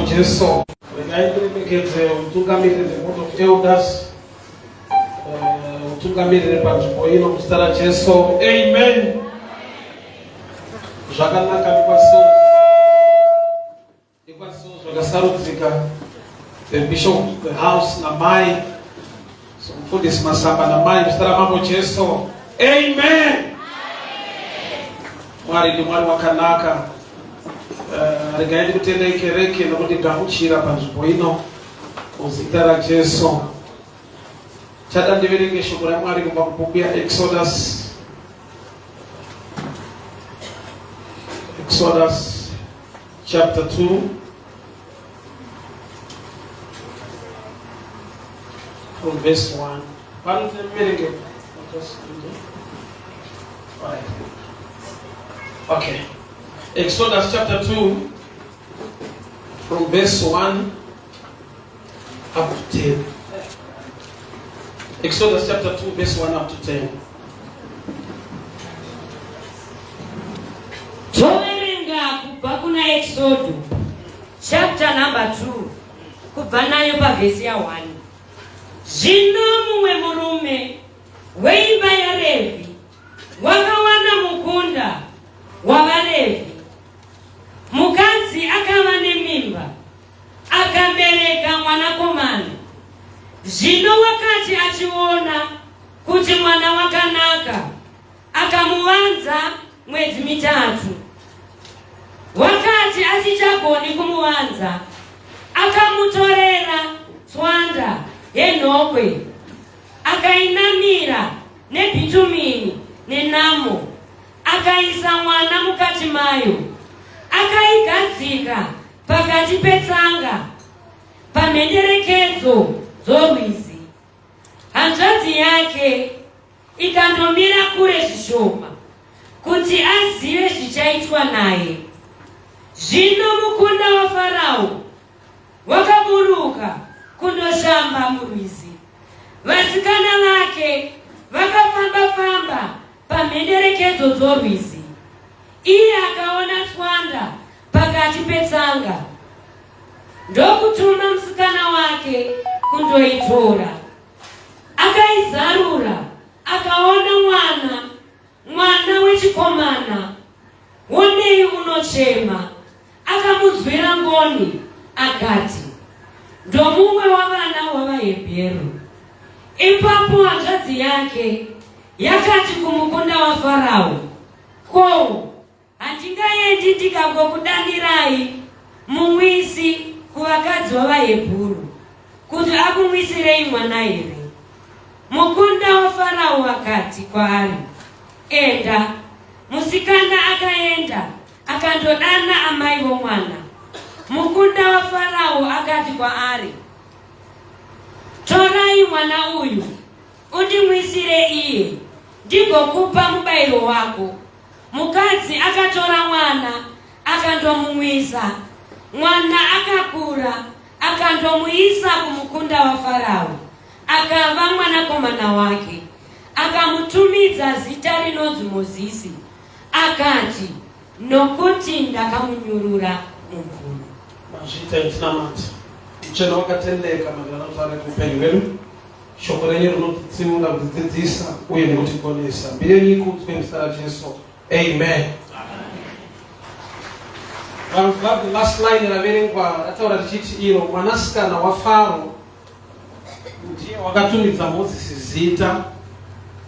Jesu. Regaite utungamire the board of elders. Utungamire panzvimbo ino muzita raJesu. Amen. Zvakanaka ikwaso zvakasarudzika. The bishop of the house namai. So mufundisi Masamba namai muzita raJesu. Amen. Mwari ndi Mwari wakanaka. Regaite kutenda kereke nokuti gamuchira panzvimbo ino muzita raJesu. Chada ndiverenge shoko raMwari kubva kubhuku yaExodus. Exodus chapter 2 from verse 1. Okay. Exodus chapter 2 from verse 1 up to 10. Exodus chapter 2 verse 1 up to 10. Toverenga kubva kuna Exodus chapter number 2 kubva nayo pavhesi ya 1. Zvino mumwe murume weimba yaRevhi wakawana mukunda wavaRevhi. Mukadzi akava nemimba akabereka mwanakomana. Zvino wakati achiona kuti mwana wakanaka akamuvanza mwedzi mitatu. Wakati asichagoni kumuvanza akamutorera tswanda yenhokwe akainamira nebitumini nenamo akaisa mwana mukati mayo akaigadzika pakati petsanga pamhenderekedzo dzorwizi. Hanzvadzi yake ikandomira kure zvishoma kuti azive zvichaitwa naye. Zvino mukunda waFarao wakaburuka kundoshamba murwizi. Vasikana vake vakafamba-famba pamhenderekedzo dzorwizi. Iye akaona tswanda pakati petsanga. Ndokutuma musikana wake kundoitora. Akaizarura akaona mwana wechikomana. Wonei unochema. Akamudzwira ngoni akati, ndomumwe wavana wavaHebheru. Ipapo hanzvadzi yake yakati kumukunda waFarao, ko, handingaendi ndikangokudanirai mumwisi kuvakadzi vavaHebheru kuti akumwisirei mwana here? Mukunda waFarao akati kwaari, enda. Musikana akaenda akandodana amai vomwana. Mukunda waFarao akati kwaari, torai mwana uyu undimwisire iye ndigokupa mubayiro wako. Mukadzi akatora mwana akandomumwisa. Mwana akakura akandomuisa kumukunda waFarao akava mwanakomana wake. Akamutumidza zita rinonzi Mozisi. Akati, nokuti ndakamunyurura mumvuri. Mazvita etinamata mchero wakatendeka magarano kwehupenyu hwedu. Shoko renyu rinotitsimura kutidzidzisa uye nekutiponesa. Mbireni ikudzwe muzita raJesu. Amen. The last line raverengwa rataura richiti iro mwanasikana waFaro ndiye wakatumidza Mozisi zita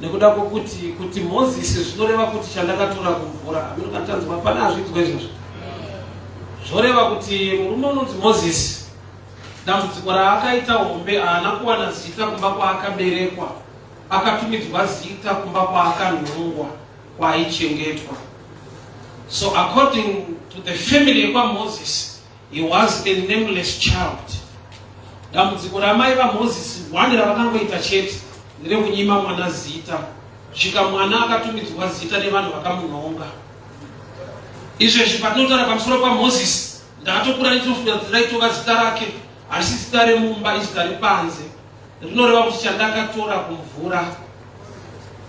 nekuda kuti Mozisi zvinoreva kuti chandakatora kumvura. Aminokantanzwa pana azvidzwa izvozvo. Zvoreva kuti murume unonzi Mozisi dambudziko raakaita hombe haana kuwana zita kumba kwaakaberekwa. Akatumidzwa zita kumba kwaakanhongwa kwaaichengetwa. So according to the family of Moses, he was a nameless child. Dambudziko ramai vaMozisi wani ravakangoita chete nderekunyima mwana zita. Svika mwana akatumidzwa zita nevanhu vakamunhonga. Izvezvi patinotaura pamusoro paMozisi, ndaatokura ndichifunga kuti raitova zita rake harisi zita remumba, izita repanze. Rinoreva kuti chandakatora kumvura.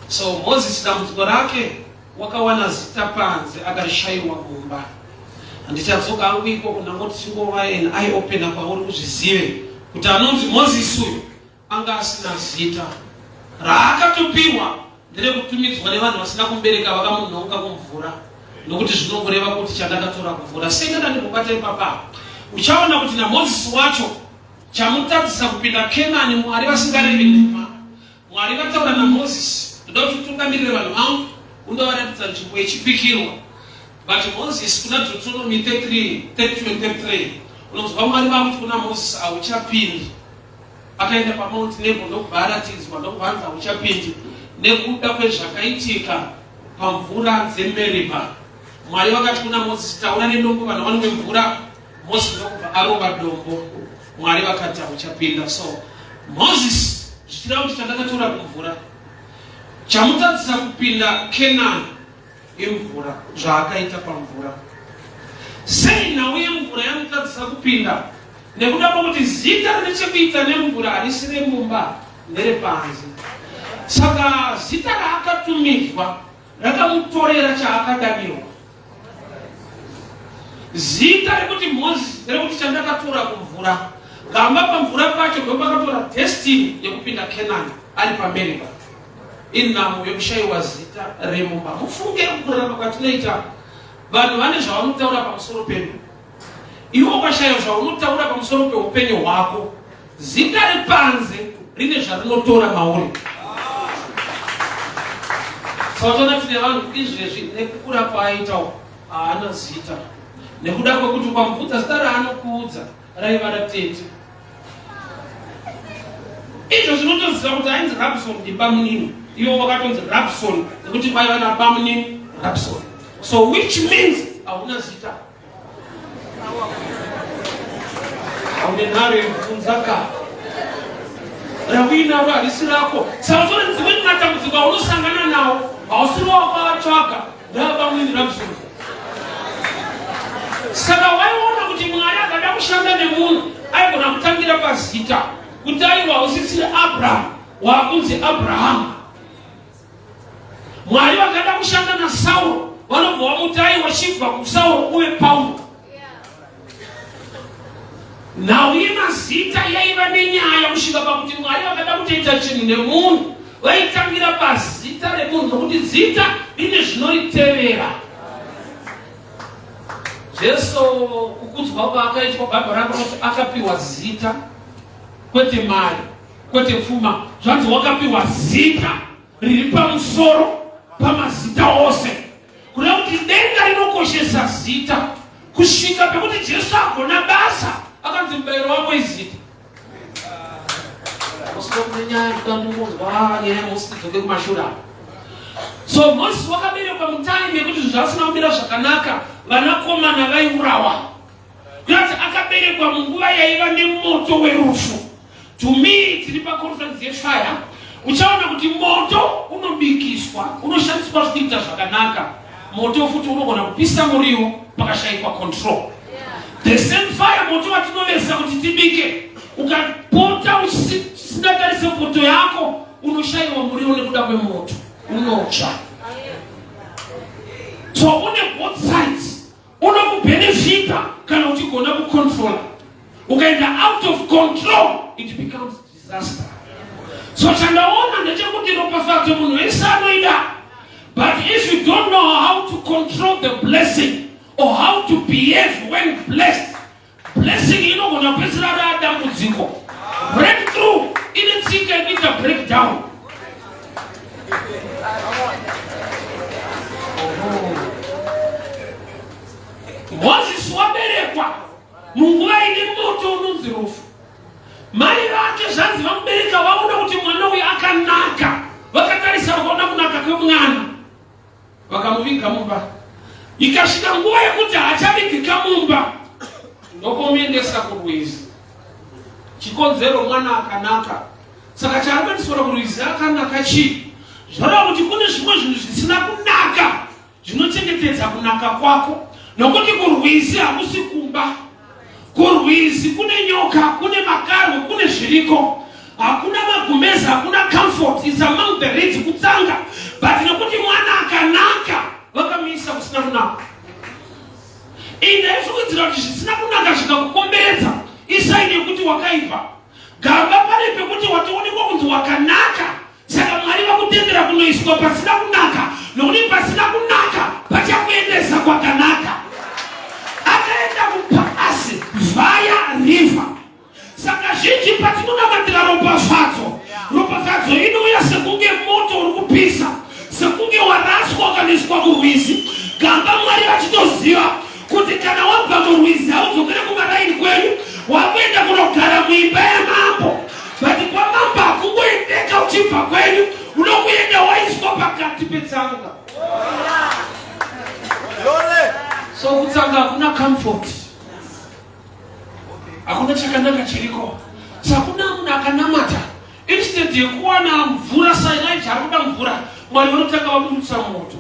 So Mozisi dambudziko rake wakawana zita panze akarishayiwa mumba. Handichatsoka hangu iko kunangoti chingova eye opener kwauri kuzvizive kuti anonzi Mozisi uyu anga asina zita raakatopirwa nderekutumidzwa nevanhu vasina kumubereka vakamunhonga kumvura, nokuti zvinongoreva kuti chandakatora kumvura. Sengana ndikubata ipapa uchaona kuti naMozisi wacho chamutadzisa kupinda Kenani Mwari vasingarevi nhema. Mwari vataura naMozisi, ndoda kuti utungamirire vanhu vangu undovaratidza nzvimbo yechipikirwa. But Moses kuna Deuteronomy 32:33 unonzwa Mwari vakuti kuna Moses hauchapindi. Akaenda paMount Nebo ndokubva aratidzwa, ndokubva anzi hauchapindi nekuda kwezvakaitika pamvura dzeMeriba. Mwari vakati kuna Moses, taura nedombo vanhu vanwe mvura. Moses ndokubva arova dombo. Mwari vakati hauchapinda. So Moses zvichida kuti chandakatora kumvura chamutadzisa kupinda Kenani imvura, zvaakaita pamvura. Sei nhau yemvura yamutadzisa kupinda? Nekuda kwokuti zita rine chekuita nemvura harisi remumba, nderepanze. Saka zita raakatumidzwa rakamutorera chaakadanirwa. Zita rekuti Mozisi nderekuti chandakatora kumvura, gamba pamvura pacho ndopakatora destiny yekupinda Kenani ari paMeriba. Inhamo yokushayiwa zita remumba. Mufunge kurarama kwatinoita, vanhu vane zvavanotaura pamusoro penyu. Iwe ukashaya zvaunotaura pamusoro peupenyu hwako, zita repanze rine zvarinotora mauri. Saka tine vanhu izvezvi nekukura paaita haana zita, nekuda kwekuti ukamubvunza zita raanokuudza raiva ratete. Izvo zvinotoziva kuti ainzi Rabson ndibamunini, ivo vakatonzi Rabson nekuti vaiva nabamunini Rabson. So which means hauna zita, haune nhare yekubvunzaka rawinaro harisi rako. Saka zvone dzimweni matambudziko aunosangana nawo hausiri wakawatsvaga ndabamunini Rabson. Saka waiona kuti Mwari akada kushanda nemunhu aigona kutangira pazita, kuti aiwa usisiri Abraham wakunzi Abraham. Mwari vakada kushanda naSauro vanobva vamuti aiwa chibva kuSauro uye Paulo. Nhau yemazita yaiva nenyaya kusvika pakuti Mwari vakada kutoita chinhu nemunhu vaitangira pazita remunhu, nokuti zita rine zvinoritevera. Jesu kukudzwa kwaakaitwa baba rake kuti akapiwa zita, kwete mari, kwete pfuma. Zvanzi wakapiwa zita riri pamusoro pamazita ose, kureva kuti denga rinokoshesa zita kusvika pekuti Jesu agona basa akanzi mubayiro wako izita. Musitidzoke kumashura. So Mozisi wakaberekwa mutaimi yekuti zvasina kumira zvakanaka, vanakomana vaiurawa. Kuti akaberekwa munguva yaiva nemoto werufu. To me tiri paconference yefire uchaona kuti moto unobikiswa, unoshandiswa zvichiita zvakanaka. Moto futi unogona kupisa muriwo pakashayikwa control. The same fire moto watinovesa kuti tibike, ukapota usingatarise poto yako unoshayiwa muriwo nekuda kwemoto, unotsva. So une both sides, unokubenefita kana uchigona kucontrola. Ukaenda out of control, it becomes disaster. So chandaona ndechekuti ropafato munhu wese anoida. But if you don't know how to control the blessing or how to behave when blessed, blessing inogona kupedzisira radambudziko. Breakthrough inotsika inoita breakdown. Mozisi waberekwa munguva ine moto unonzi rufu. Mai vake zvanzi vamubereka vaona kuti mwana uyu akanaka, vakatarisa vakaona kunaka kwemwana, vakamuviga mumba. Ikasvika nguva yekuti haachavigika mumba, ndokomuendesa kuRwizi. Chikonzero mwana akanaka. Saka chaarikuendeswa kuRwizi akanaka chii? Zvoreva kuti kune zvimwe zvinhu zvisina kunaka zvinochengetedza kunaka kwako. Nokuti kuRwizi hakusi kumba. KuRwizi kune nyoka, kune makarwe, kune zviriko. Hakuna magumeza, hakuna comfort. It's among the reeds kutsanga. But nokuti mwana akanaka vakamuisa kusina kunaka. ndaifungidzira kuti zvisina kunaka zvikakukomberedza isaini yekuti wakaipa. Gamba pari pekuti watoonekwa kunzi wakanaka, saka Mwari vakutendera kunoiswa pasina kunaka, nokuti pasina kunaka pachakuendesa kwakanaka. Akaenda kupasi via river. Saka zhinji patinonamatira ropafadzo inouya sekunge moto uri kupisa, sekunge waraswa ukaniswa kurwizi. Gamba Mwari vachitoziva kuti kana wabva murwizi haudzokere kumaraini kwenyu, wakuenda kunogara muimba yamambo. But kwa mambo hakungoendeka uchibva kwenyu, unokuenda waiswa pakati petsanga. So kutsanga hakuna comfort, hakuna chakanaka chiriko. Sakuna munhu akanamata, instead yekuwana mvura sailai arikuda mvura, Mwari vanotanga vamutsa moto.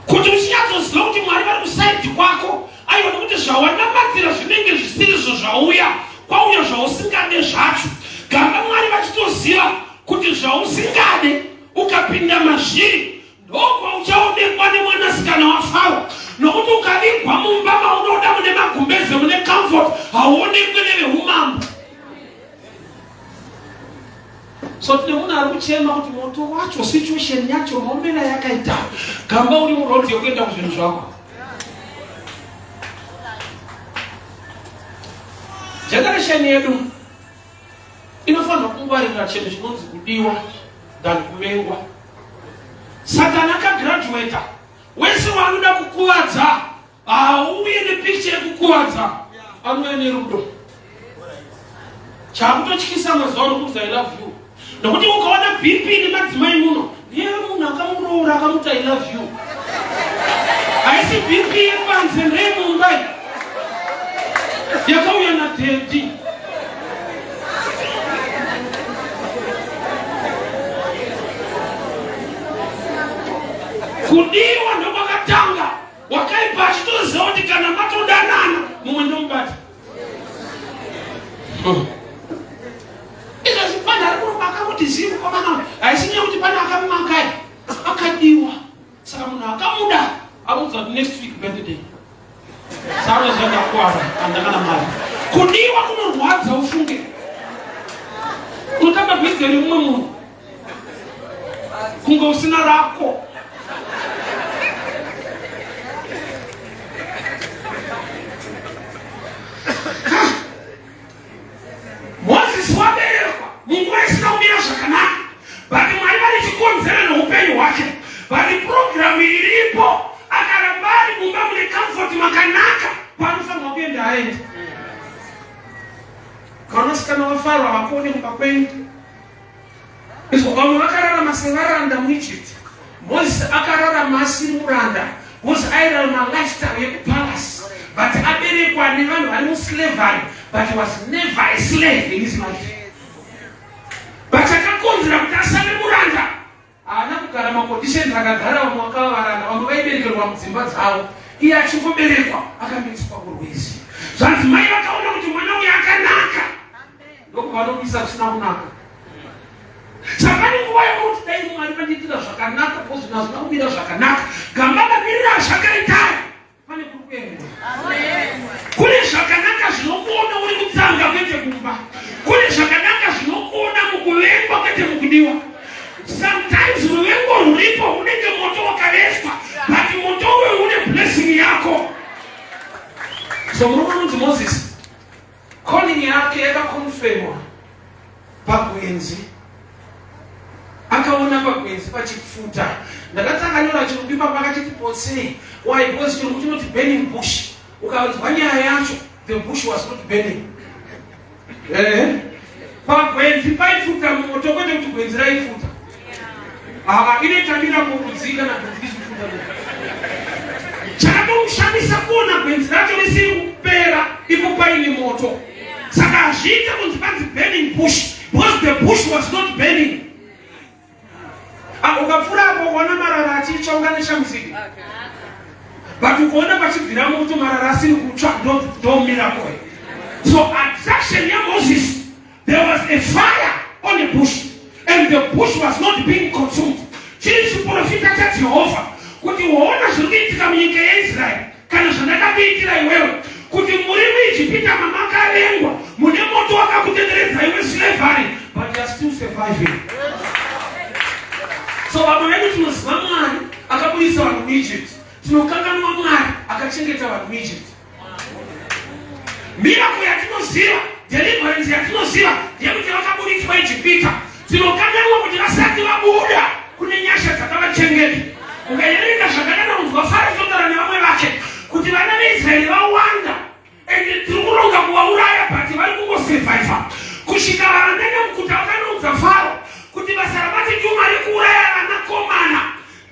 Kuti uchinyazoziva kuti Mwari vari kusaidi kwako, aiona kuti zvawanamatira zvinenge zvisizvo zvauya kwauya zvausingade zvacho. Gamba Mwari vachitoziva kuti zvausingade ukapinda mazviri ndokwa uchaonekwa nemwanasikana waFaro, nokuti ukavigwa mumba maunoda mune magumbeze mune comfort hauonekwe neveumambo. So tine munhu ari kuchema kuti moto wacho situation yacho maombera yakaita. Gamba uri murodi yekuenda kuzvinhu zvako. Generation yedu inofanira kungwarira chinhu chinonzi kudiwa than kumengwa. Satani akagraduata, wese waanoda kukuvadza hauye nepicture yekukuvadza, anouya nerudo. Chakutotyisa mazuva nokuti I love you. Nokuti ukaona BP nemadzimai muno, ndiye munhu akamuroora akamuti I love you. Haisi BP yepanze ndeyemumbai yakauya nadhedhi. Kudiwa ndokwakatanga, wakaipa achitoziva kuti kana matodanana mumwe ndomubata. Ikazipanda ari kurobaka kuti zivu kwamana, haisinya kuti pana akamumakai akadiwa. Saka munhu akamuda amuudza kuti next week birthday. Saka zvaenda kuwara andakana mari. Kudiwa kunorwadza ufunge. Unotamba bhizi rimwe munhu kunge usina rako. Moses waberekwa munguva isina kumira zvakanaka, but Mwari vari chikonzero neupenyu hwake. Vari program iripo, akaramba ari mumba mune comfort makanaka panofanirwa kuenda aenda. Vanasikana vaFaro havakuone mumba kwenyu. Izvo vamwe vakararama sevaranda muEgypt. Moses akararama asiri muranda. Moses airarama lifestyle yekupalace, but aberekwa nevanhu vari muslavery, but he was never a slave in his life. But akakonzera kuti asave muranda, haana kugara maconditions akagara vamwe vakavaranda, vamwe vaiberekerwa mudzimba dzavo, iye achingoberekwa akamiswa kurwizi. Zvanzi mai vakaona kuti mwana uyu akanaka, ndokuvanomisa kusina kunaka. Saka pane nguva yokuti dai Mwari vandiitira zvakanaka, pozvina hazvina kumira zvakanaka. Gamba mamirira zvakaitaya pane kuri kuenda. Kune zvakanaka zvinokuona uri kutsanga kwete kumba. Kune zvakanaka zvinokuona mukuvengwa kwete mukudiwa. Sometimes ruvengo ruripo unenge moto wakaveswa, but moto uyu une blessing yako. So munoona kuti Moses calling yake yakakonfirmwa pagwenzi. Akaona pagwenzi pachifuta. Ndakatanga nyora chirumbipa pakachiti potsei. Why? Because chirumbi chinoti burning bush. Ukawanzwa nyaya yacho, the bush was not burning. Pagwenzi paifuta moto kwete kuti gwenzi raifuta. Inotamira kukudzika na gwenzi richifuta. Chakamushamisa kuona gwenzi racho risiri kupera ipo paine moto. Saka hazviite kunzi panzi burning bush, because the bush was not burning. Ukapfuura hapo ukaona marara achichaunganisha muziki. But ukaona pachibvira moto marara asiri kutsva, don't miracle. So at section ya Moses, there was a fire on the bush, and the bush was not being consumed. Chiri chiprofita cha Jehovah kuti waona zviri kuitika munyika yaIsraeri, ndakakuitira iwewe kuti muri muIjipita mamakarengwa mune moto wakakutenderedza iwe slavery, but you are still surviving. So baba vedu tinoziva Mwari akabudisa vanhu muEgypt, tinokanganwa Mwari akachengeta vanhu muEgypt. Miracle yatinoziva, deliverance yatinoziva ndeyekuti vakabudiswa Ijipita. Tinokanganwa kuti vasati vabuda kune nyasha dzakavachengeta. Ukaerenga zvakanaka unzwa Faro chotaura nevamwe vake kuti vana veIsraeri vawanda ende tiri kuronga kuvauraya but vari kungosurvivha. Kusvika varandanya mukuta vakanoudza Faro kuti basa ravatituma rekuuraya vanakomana,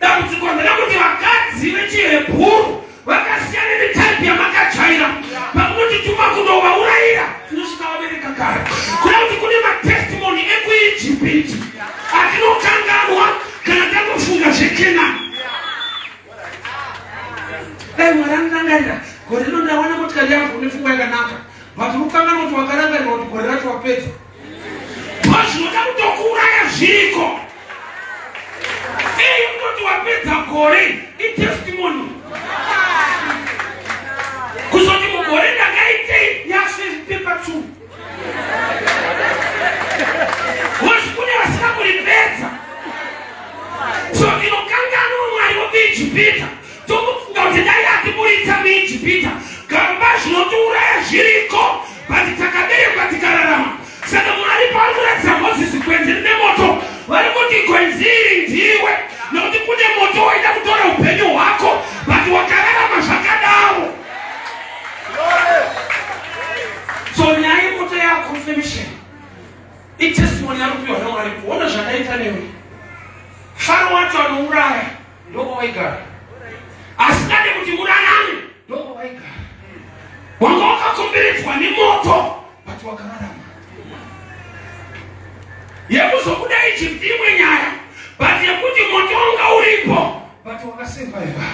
dambudziko nderekuti vakadzi vechiHebheru vakasiyana netype yamakajaira. Pamunotituma kundovaurayira tinosvika vabereka kare. Kuda kuti kune matestimony ekuIjipiti atinokanganwa kana tangofunga zveKenani. Dai Mwari anorangarira gore rino ndawana motikari yangu nepfungwa yakanaka, but unokanganwa kuti wakarangarira kuti gore racho wapedza. Zvinoda kutokuuraya zviriko. Unoti wapedza gore itestimony. Kuzoti mugore ndakaitei yapepa 2. Kune vasina kuripedza. So tinokanganwa Mwari wokuIjipita. Tokufunga kuti dai atiburitsa muIjipita, gamba zvinotiuraya zviriko, but takaberekwa tikararama. Saka Mwari paanoratidza Mozisi gwenzi rine moto, vari kuti gwenzi iri ndiwe, nokuti kune moto waida kutora upenyu hwako, but wakararama zvakadaro. So nyaya yemoto yaconfirmation itestimony yarupiwa naMwari kuona zvakaita newe. Faro wacho anouraya ndoko waigara, asikade kuti murarame ndoko waigara. Wanga wakakomberedzwa nemoto but wakararama. Yekuzobuda Egypt imwe nyaya, but yekuti moto wanga uripo but wakasurviva.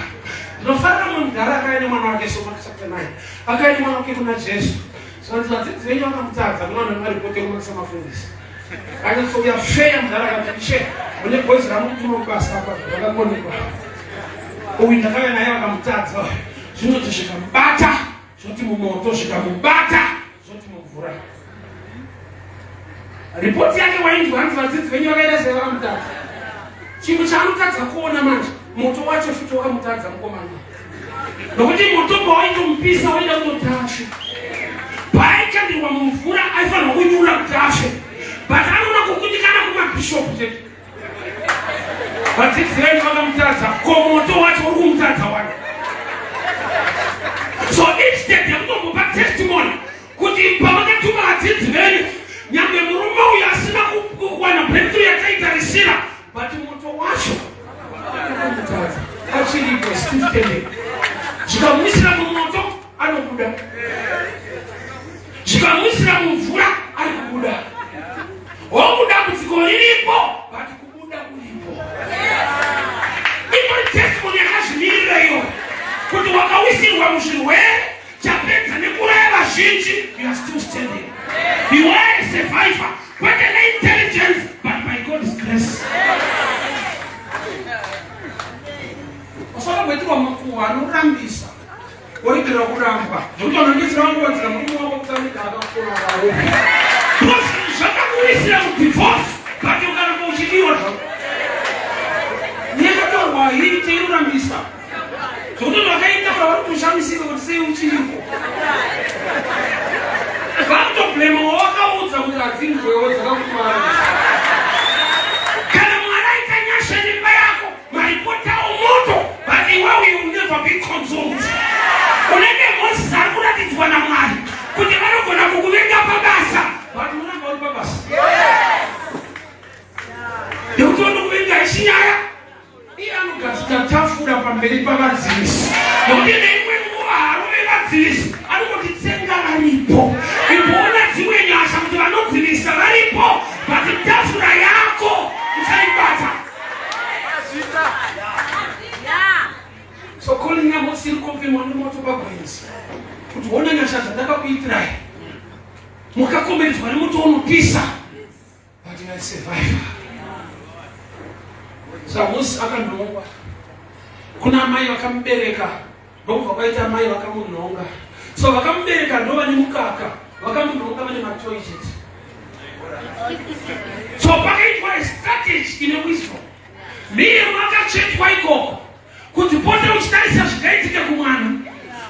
Ndinofarira mugara akaenda mwana wake Mark chapter 9, akaenda mwana wake kuna Jesu. So vadzidzi venyu vakamutadza kuna vanhu varipoti kumakisa mafundisi. Akasouya feya mugara akati she mune bhoizi ramutuma kubasa apa zvakakonekwa. Uyu ndakauya naye vakamutadza. Zvinoti zvikamubata, zvoti mumoto, zvikamubata, zvoti mumvura. Ripoti yake wainzwa hanzi vadzidzi venyu vakaenda sei vakamutadza. Chinhu chaanotadza kuona manje, moto wacho futi wakamutadza mukomana. Nokuti moto pawaindomupisa waida kutotasha. Paaikandirwa mumvura aifanirwa kunyura kuti afe. But anoona kukundikana kumabhishopu chete. Vadzidzi venyu vakamutadza, ko moto wacho uri kumutadza wani. So instead yakutombopa testimony kuti pavakatuma vadzidzi venyu, nyangwe murume uyu asina kuwana breakthrough yataitarisira, but moto wacho wakamutadza. Achiripo still standing. Zvikamuisira mumoto anobuda, zvikamuisira mumvura ari kubuda. Wobuda kudziko riripo but kubuda kuripo. Ino testimony yakazvimirira iyo kuti wakawisirwa muzvirwere chapedza nekuraya vazhinji, you are still standing. You are a survivor, kwete neintelligence but by God's grace. Osaka mwetiwa makuwa anorambisa oigera kuramba ndokuti vanondisira vangowanzira murume wako kutamika akakona varovi zvakamuisira kudivorce but ukaramba uchidiwa zvako nyekatorwa hii teirurambisa zvokuti vakaita kuti vari kushamisika kuti sei uchiripo vakutoblema wawakaudza kuti hadzinzwewo dzakakumara. Kana Mwari aita nyasha nemba yako, maripoti awo moto, but iwewe you will never be consumed. Unenge Moses ari kuratidzwa naMwari kuti vanogona kukuvenga pabasa, but unenge uri pabasa. Nekuti vanokuvenga ichinyaya, iye anogadzika tafura pamberi pavadzivisi. Nokuti neimwe nguva harume vadzivisi anongotitsenga varipo. Imboona dzimwe nyasha kuti vanodzivisa varipo, but tafura yako usaibata. So calling ya Moses iri confirm wani moto pagwenzi. Kuti wona nyasha dzandakakuitirai. Mukakomberedzwa nemoto unopisa. But you are a survivor. So Moses akandongwa. Kuna mai vakamubereka ndobva kwaita mai vakamunhonga. So vakamubereka ndova nemukaka, vakamunhonga vane matoilet. So pakaitwa strategy ine wisdom. Miye makachetwa ikoko kuti pote uchitarisa zvikaitike kumwana.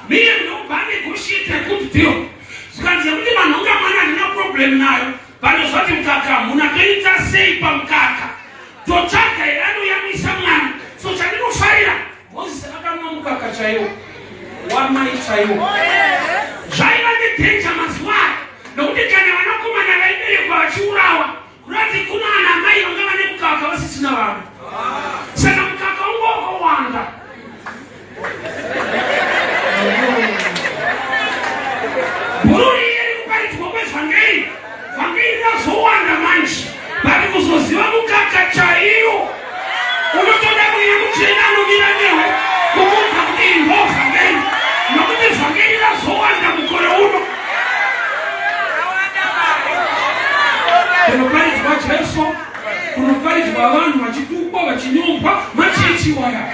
Miye munobva negotiate yekuti ndio zvikanzi kuti manhonga mwana handina problem nayo, vanozva kuti mukaka munatoita sei pamukaka, totsvaga anoyamwisa mwana. So chandinofarira Moses akamwa mukaka chaiwo wamai chaiwo. Zvaiva nedenja mazuva aya, nokuti kana vanakomana vaiberekwa vachiurawa kurati kuna anamai vanga vane mukaka vasisina vana. Saka mukaka ungokowanda. Bururi iri kuparidzwa kwevhangeri, vhangeri razowanda manje, vari kuzoziva mukaka chaiwo. Unotoda kuya muchena anomira newe kumuudza kuti iri ndovhangeri, nokuti vhangeri razowanda mukore uno. Kunoparidzwa Jesu, kunoparidzwa vanhu vachitukwa vachinyongwa machechi waya.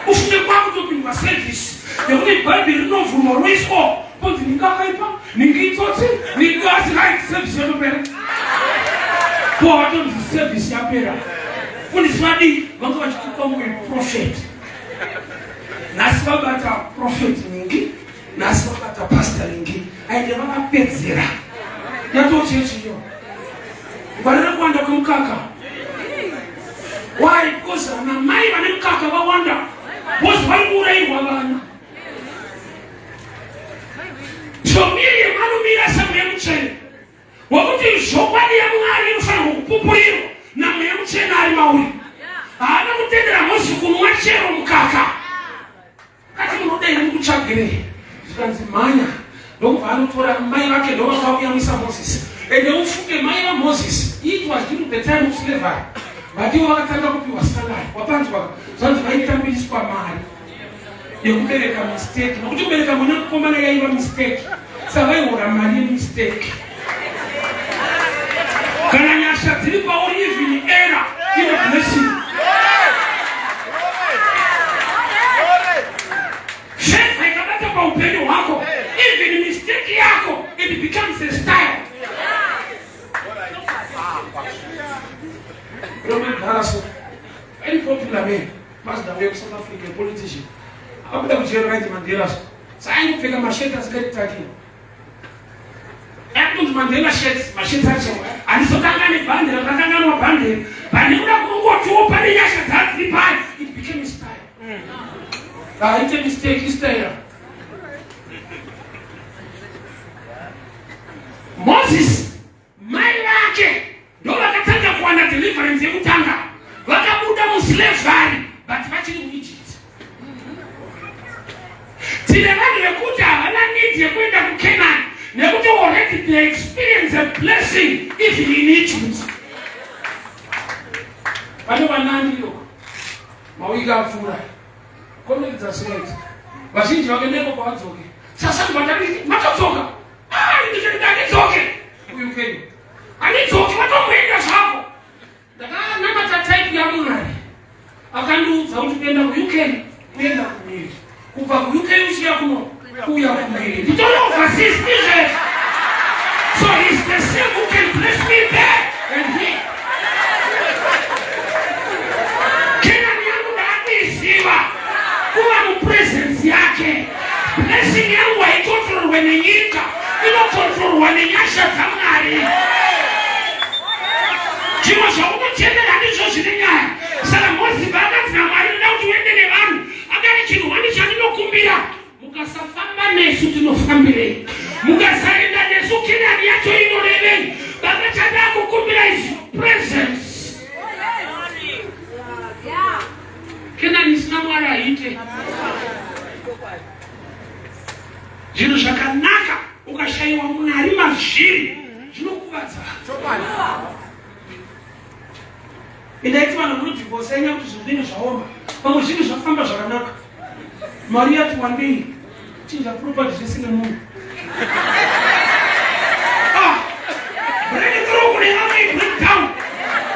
Ufunge kwakutopindwa service yekuti bhaibheri rinovhurwa roiswa kuti ningakaipa ningitsotsi ningazi right service yatopera. Po vatonzi service yapera. Fundisi vadi vanga vachitukwa mumwe prophet. Nasi vabata prophet ningi, nasi vabata pastor ningi. Aide vakapedzera. Yatochechiyo. Varere kuwanda kwemukaka. Why? Because anamai vane mukaka vawanda. Bosi vari kuurairwa vana. So miri vanomira samwe muchena. Wakuti zvokwadi yaMwari inofanirwa kupupurirwa namwe muchena ari mauri. Haana kutendera Mozisi kunwa chero mukaka. Kati munodaira mukutsvagirei. Zvikanzi mhanya ndokubva anotora mai vake ndovakuyamwisa Mozisi. Ende ufunge mai vaMozisi, it was during the time of slavery. Vadiwo vakatanga kupiwa salary. Wapanzwa zvanzi vaitambiriswa mari yekubereka mistake. Nokuti kubereka mwana mukomana yaiva mistake. Saka vaihora mari yemistake. Kana nyasha dziri pauri even error ine blessing. Faith ikabata paupenyu hwako, even mistake yako, it becomes a style. Robert Harrison, very popular man, pastor of South Africa, politician. Akabuda kuchera right Mandela. Saini kupfeka masheti asikataki. Akunzi Mandela shirts, masheti acho. Alizotanga nebhande, rakatanga nebhande. Bhande kuda kungotiwo pane nyasha dzadziri pale. It became a style. It's a mistake, it's style. Moses, mai vake ndo vakatanga kuwana deliverance yekutanga. Vakabuda muslavery, but vachiri muEgypt. Tine vanhu vekuti havana need yekuenda kuCanaan, nekuti already they experience a blessing even in Egypt. Vane vanandiro mawiki apfuura komeredza sireti vazhinji vakaendeko kwavadzoke. Sasa matodzoka ndikendidzoke kuUK andidzoke vatomboenda zvako. Ndakanamata type yaMwari akandiudza kuti kuenda kuUK kuenda kumiri, kubva kuUK uchiya kuno kuya kumiri. Nditori overseas business. So he's the same who can bless me there and here. Kenani yangu ndakuiziva kuva mupresence yake. Blessing yangu haikontrolwe nenyika, inokontrolwa nenyasha dzaMwari. Chimwe zvaunotendera ndizvo zvine nyaya. Saka Mozisi paakati naMwari ndoda kuti uende nevanhu, akati chinhu wani chandinokumbira, mukasafamba nesu tinofambirei, mukasaenda nesu Kenani yacho inorevei. Baba chandada kukumbira is presence. Kenani isina Mwari aite. Zvinhu zvakanaka ukashayiwa Mwari mazviri zvinokuvadza. Indaiti vanhu munodhivhosenya kuti zvinhu zvinenge zvaoma, pamwe zvinhu zvafamba zvakanaka. Mwari yati wandei chinja property zvese nemunhu. Breakthrough kune vamwe breakdown.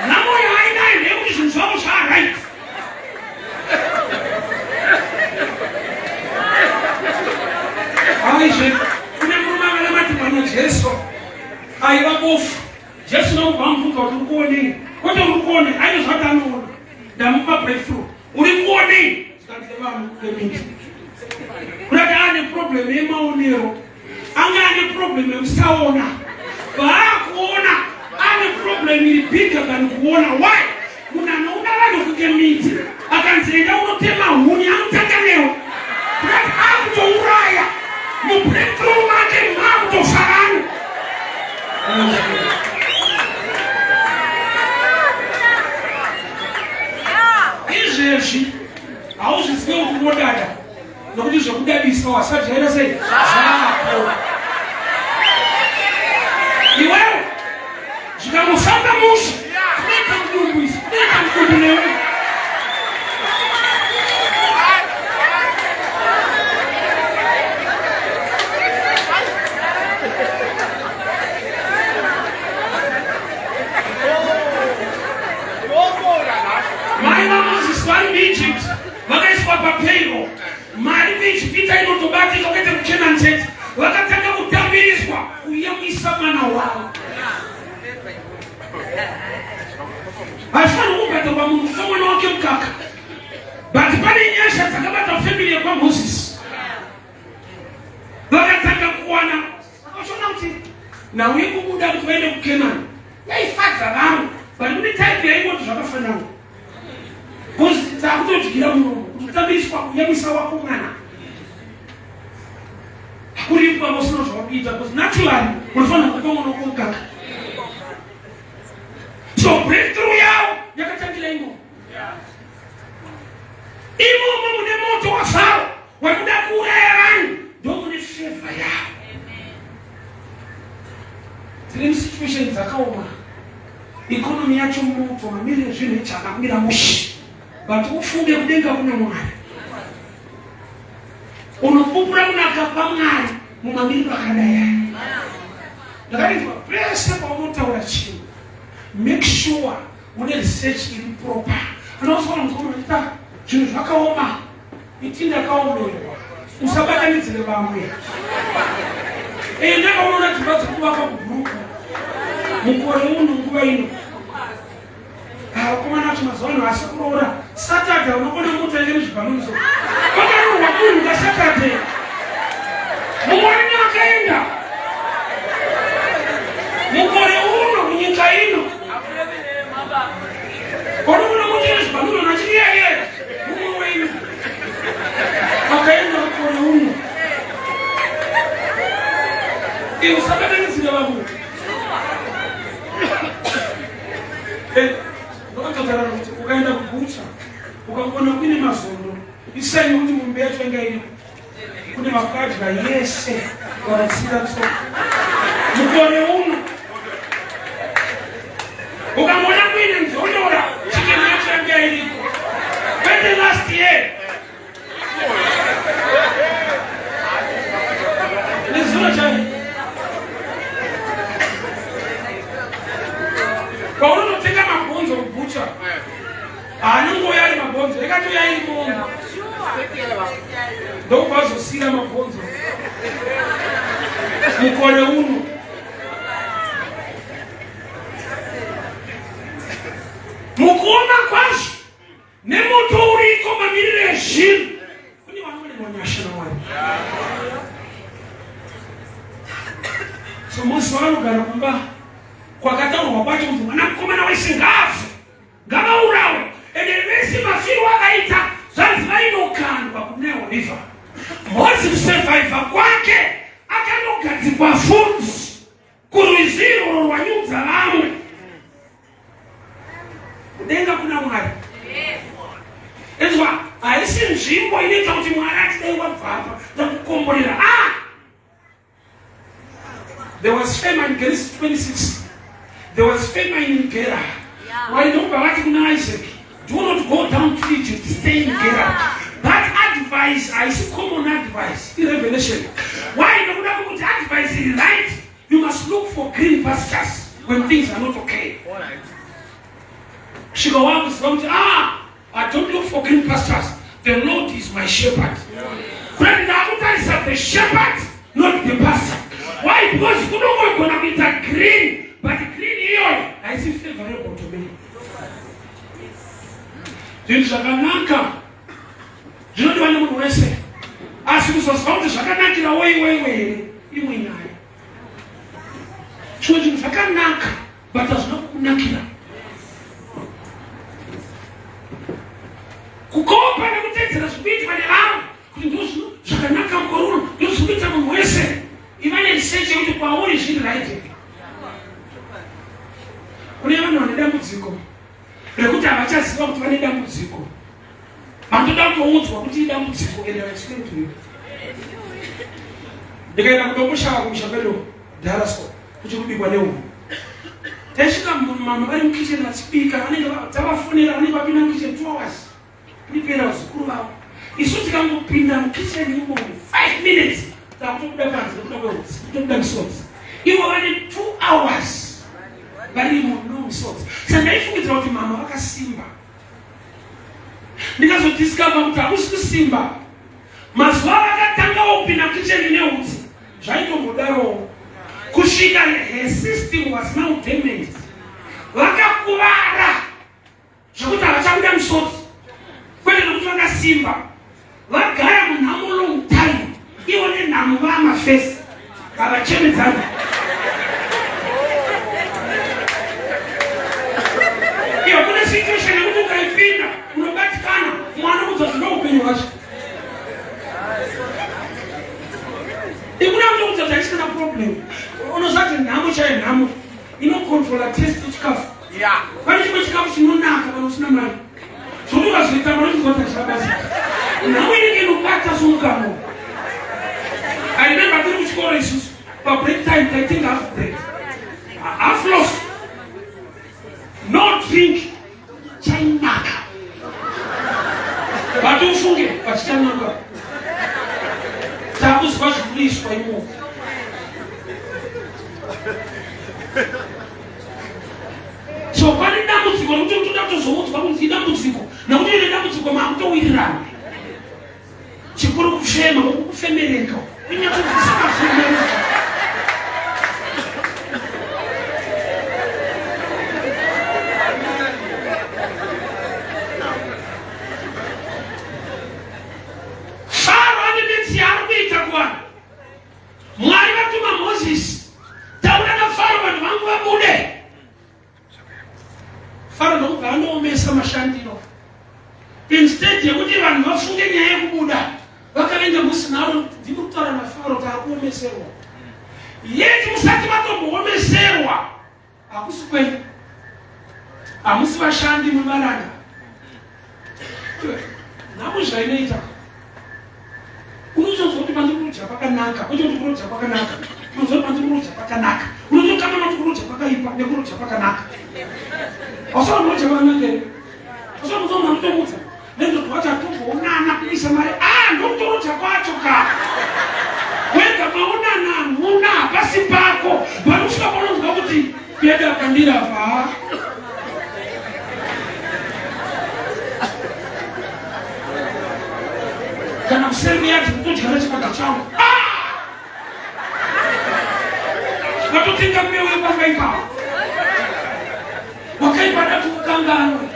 Namo yainayo ndeyekuti zvinhu zvavo zvaaright. aiva bofu. Jesu nomubambuka kuti urikuonei. Kuti urikuonei, aine zvati anoona. Ndamupa breakthrough. Urikuonei. Zvikandise vanhu kwemiti. Kudati ane problem yemaonero. Anga ane problem yekusaona. Vaakuona ane problem iri bigger than kuona. Why? Munhu anoona vanhu kukemiti. Akanzi enda unotema huni anotanga newo. Kudati akutouraya. Mubreakthrough make maakutofarana. Izvezvi hauzvizivi kuti unodada nokuti zvekudadisa wasati yaita sei zvapo. Iwewe zvikamufamba musha kuita mudumbuisi kuita mudumbu newe. Mai vaMozisi vari muEgypt vakaiswa papero. Mari muEgypita inotobatika ukaita kuChanaan chete. Vakatanga kutambiriswa kuyamwisa mwana wavo. Haifaniri kubata pamunhu kufa mwana wake mukaka. But pane nyasha dzakabata family yakwaMozisi. Vakatanga kuwana. Vachiona kuti nauye kubuda kuti vaende kuChanaan. Yaifadza vanhu. But mune type yaingoti zvakafanana. Because takutodyira muromo kutambiswa kuyamisa wako mwana hakuripa musino zvavakuita because naturally unofanira kupa mwana wako mukaka. So breakthrough yavo yakatangira imomo. Imomo mune moto waFaro wakuda kuuraya vanhu ndo mune favor yavo. Tine musituation dzakaoma. Economy yacho moto mamiriro ezvinhu ichakamira mushi. But ufunge kudenga kuna Mwari. Unopupura unakapa Mwari mumamiriro akadaya. Ndakati pese paunotaura chinhu, make sure une research iri proper. Unosona muzomita zvinhu zvakaoma. Iti ndakaomerwa. Usabatanidzire vamwe. Ndakaona dzimba dzekuvaka kubhuruku. Mukore uno nguva ino. Hawakomana kuti mazuva ano hasi kuroora. Saturday unokona mutenge muzvibhanuniso. Vakarohwa munhu kaSaturday. Mwari akaenda. Mukore uno munyika ino. Unokona mutenge zvibhanuniso nachiri yeye. Mumwe wenyu. Akaenda mukore uno. Usabatanidzire vamwe. Ndakatotara kuti ukaenda kubucha ukaona kune mazondo isai kuti mombe yacho inga iri kune makadya yese wakatsira tsoka mukore uno ukamona kuine nzondora chikeni yacho yanga iriko kwete last year nezuro chani paunotenga mabhonzo kubucha anongoya ari mabhonzo ekatoya iri mombe ndokubvazosira mabhonzo mukore uno. Mukuona kwazvo nemoto uriko mamiriro ezvinhu kune vanoonekwa nyasha naMwari. So musi vanogara kumba kwakataurwa kwacho kuti mwanakomana wese ngaafe ngavaurawe ende vese mafiro akaita zvanzi vainokandwa kuNile River. Mose kusurvivha kwake akanogadzikwa futi kurwiziro rwanyudza vamwe kudenga kuna Mwari. Ezwa haisi nzvimbo inoita kuti Mwari atidai wabvapa takukomborera. There was famine in Genesis 26. There was famine in Gerar. Why don't you kuna Isaac? Do not go down to Egypt, stay in Gerar. That advice, I see common advice in Revelation. Why don't you put advice in light? You must look for green pastures when things are not okay. She go out with I don't look for green pastures. The Lord is my shepherd. When the shepherd, not the pastor. Why? Because you don't want to be that green, but the green here, I see favorable to me. Zvakanaka. Zvinodiwa nemunhu wese. Asi kuzozwa kuti zvakanakira wei imwe nyaya. Chinhu zvakanaka, but hazvina kukunakira. Kukopa nekutedzera zvikuitwa nevanhu kuti ndizvo zvakanaka mukore uno, ndizvo zvikuita munhu wese. Iva neresearch yekuti kwauri zviri right. Kune vanhu vane dambudziko rekuti havachaziva kuti vane dambudziko. Vanotoda kutoudzwa kuti idambudziko and explain to you. Ndikaenda kudokushava kumusha kwedu Darasko kuti kubikwa neunhu. Taisvika mama vari mukitchen vachibika, vanenge tavafonera, vanenge vapinda mukitchen 2 hours. Prepare vazukuru vavo. Isu tikangopinda mukitchen imo 5 minutes takutobuda panze nekuda kweutsi, kutobuda misodzi. Ivo vane 2 hours varimo nomusodzi. Saka ndaifungidzira kuti mama vakasimba. Ndikazodiscover kuti hakusi kusimba. Mazuva akatanga kupinda mukitchen neutsi, zvaitombodarowo. Kusvika her system was now damaged. Vakakuvara zvokuti havachabuda musodzi. Kwete nokuti vakasimba. Vagara munhamo long time. Ivo nenhamo vamafesi havachemedzana. Ivo kune situation yekuti ukaipinda unobatikana mwana kuzozvino upenyu hwacho. Ikuna kuti kuzoti haisina problem. Unozvati nhamo chayo nhamo inokontrola taste yechikafu. Pane chimwe chikafu chinonaka kana usina mari. Zvokuti vazoita mari kuzoti hachirabasa. Nhamo inenge inobata somukamo. I remember tiri kuchikoro isusu pabreak time taitenga half bread, half loaf, no drink, chainaka. But ufunge pachichanaka takuzwa zvikuiswa imomo. So pane dambudziko rokuti unotoda kutozoudzwa kuti idambudziko, nokuti ine dambudziko makutowirirana. Chikuru kufema, kufemereka. Faro anedetsi arikuita kuvanhu. Mwari vatuma Moses. Taura naFaro vanhu vangu vabude. Faro ndokubva anoomesa mashandiro. Instead yekuti vanhu vafunge nyaya yekubuda, vakaenda musinaro ndiri kutaura naFaro taakuomeserwa. Yeti musati vatombowomeserwa hakusi kwenu, hamusi vashandi muvaranda. Nhamo zvainoita unozonzwa kuti pandiri kudya pakanaka, kwete kuti kudya pakanaka. Unozwa kuti pandiri kudya pakanaka, unozokana kuti kudya pakaipa nekudya pakanaka. Hausava kudya pakanaka here, hausava kuzonga mutomudza nendoti wachatomboonana kuisa mari. Ndokutorotya kwacho ka wega maonana hamuna hapasi pako. Vanosvika panonzwa kuti peda pandirafa. Kana kuseri yati kutodyara chipata changu vatotenga mbewu yepakaipa wakaipa dati kukanganwe.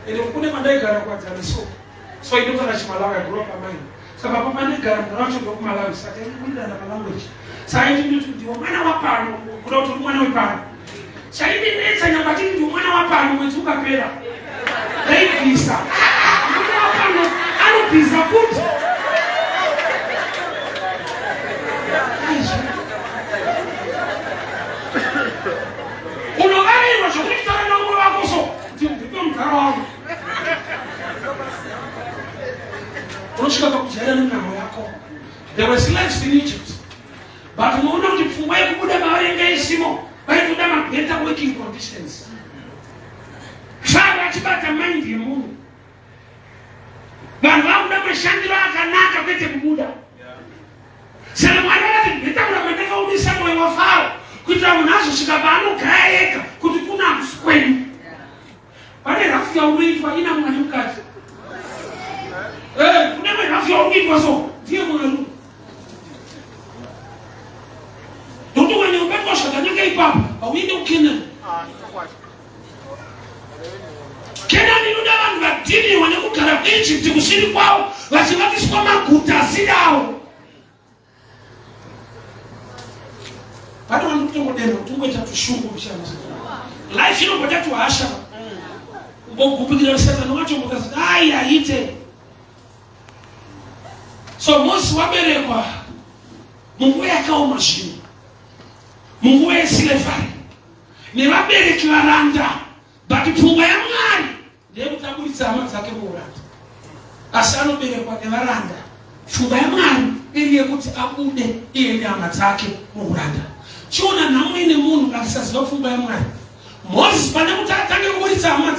Ine kune mandaigara kwadzana so inotara chiMalawi, I grew up amai. Saka papa mandaigara muracho ndokuMalawi, saka inobudana palanguage. Saka ndinoti ndiwo mwana wapano, kuda kuti mwana wepano. Chaindinetsa nyamba tiri ndiwo mwana wapano mwedzi ukapera. Ndaibvisa. Mwana wapano anobvisa futi. Unovarirwa zvokuti taura nomwoyo wako so. Ndipe mugara wangu. Unosvika pakujaira nenhamo yako. There were slaves in Egypt. But unoona kuti pfungwa yekubuda mavarenga isimo, vaitoda better working conditions. Faro achibata mind yemunhu. Vanhu vakuda mashandiro akanaka kwete kubuda. Saka Mwari vakati nditaura mandakaomesa mwoyo waFaro kuitira munhu azosvika paanogara ega kuti kuna hakusi kwenu. Pane rafu yaunoitwa ina Mwari mukati. Kune mwe rafu Farao ndiye Mwari. Ndoto wanyobatwa zvakanaka ipapo auende kuKenani. Kenani inoda vanhu vadhiniwa nekugara kuEgypt kusiri kwavo vachivakiswa maguta asiri avo. Bado vanokutongodena kutongoita tushungu kushanda. Life inombota tuhasha. Mbogupikira Satani wacho mukaziti ai aite. So Mose waberekwa munguva yakaoma zvino. Munguva yeslavery. Nevabereki varanda. But pfungwa yaMwari ndeyekutambudzisa hama dzake muuranda. Asi anoberekwa nevaranda. Pfungwa yaMwari iri yekuti abude iye nehama dzake muuranda. Chiona nhamo ine munhu akasaziva pfungwa yaMwari. Moses pane kuti atange kubudisa hama